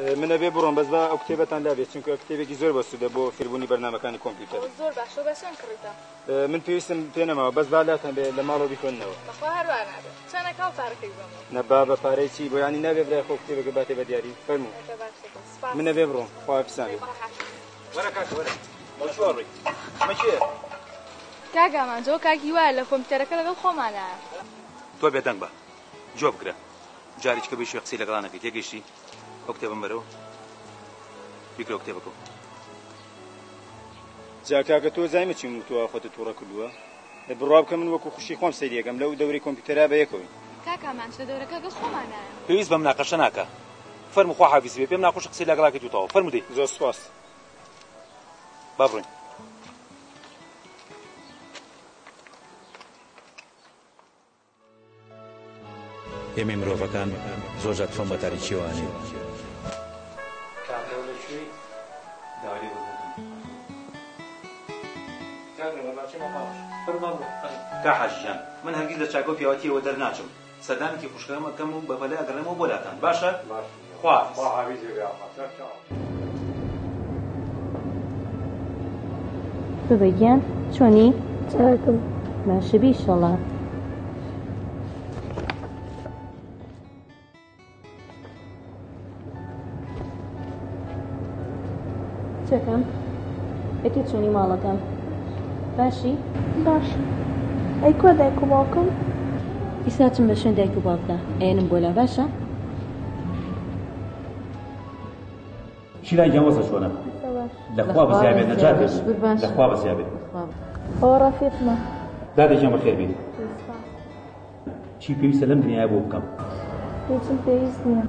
من أبي برون بس با أكتبت عن لابي چونك أكتبك زور بس ده بو فيلبوني برنامج كان كمبيوتر زور باشو بس انكريتا من بيسم بينما بس بعدها لمالو بيكونوا بخواه هروانا به چنه کاو تارکی زمان نبابا باريسي بو يعني نبي برا خو أكتبك باتي بدياري فرمو من أبي برون خواف سامي ورا كاك ورا مشواري ماشي كاكا ما جو كاكي ولا كمبيوتر كلا خمانه تو بيدنگ با جواب كره جاري كبي شو يقصي لقرانا كي تيجيشي اكتب مرو بيكرو اكتبكو جاكا تو زعما چی تو اخوت تو را کلوا براب كمن وكو خوشي خوم سيريا كم لو دوري كمبيوتر بيكوي كاكا ما انت دورك كاكا خمانه بيز بمناقشه ناكا فرمو خو حافظ بي بمناقشه قصي لقرانا كي تو فرمو دي زو سواس بابرين ئێمە مرۆڤەکان زۆر فۆم بە تاریکیوانی کا حاجیان من هەرگیز لە چاکۆ پیاوەتیەوە دەرناچم سەردانێکی خوشکەمەکەم و بەپەلە ئەگەڕێمەوە بۆلاتان باشە؟ خوا ببەگیان چۆنی؟ چاکم باشە بیشەڵا چەکەم؟ ئەکێ چۆنی ماڵەکەم؟ باشی؟ باشی ئەی کۆ دایک و باوکم؟ ئیسا چم بە شوێن دایک و باوکە ئێنم بۆ لا باشە؟ شیران گیان وەسە چۆنە؟ لەخوا بەزیابێت نەجات بێت لەخوا بەزیابێت ئەوە ڕەفیقمە دادێکیان بەخێر بێت چی پێویستە لەم دنیای بۆ بکەم؟ هیچم پێویست نییە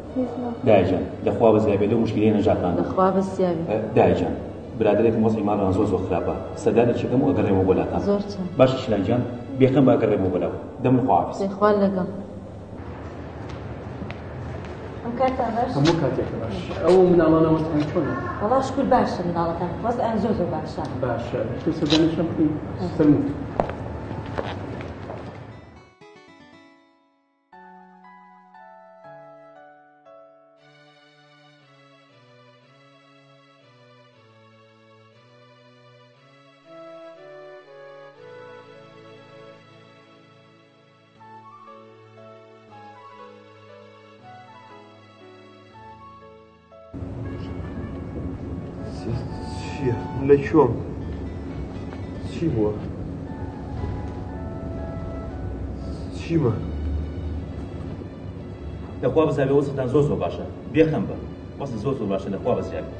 دایجان لەخوا بەزیابێت لەو مشکلەیە نەجاتمان لەخوا بەزیابێت دایجان برادێکم وەزعی ماڵیان زۆر خراپە سەردانێکێکم و ئەگەڕێمەوە بۆلاتان زۆر چەند باشە شیران گیان بێخەم با ئەگەڕێمەوە بۆلاو دەم خواحافیز خوا لەگەڵ ئەم کاتان باش؟ هەموو کاتێکە باش ئەو مناڵانەوەتان چۆنە؟ وەڵا شکر باشە مناڵەکان وەزعیان زۆر باشە باشە تو سەردانیشم بکەین فرمووت چییە؟ لە کوێم؟ چی بووە؟ چیمە؟ لەخوا بەزیابێت وەستتان زۆر باشە بێخەم بە وەست زۆر باشە لەخوا بەزیابێت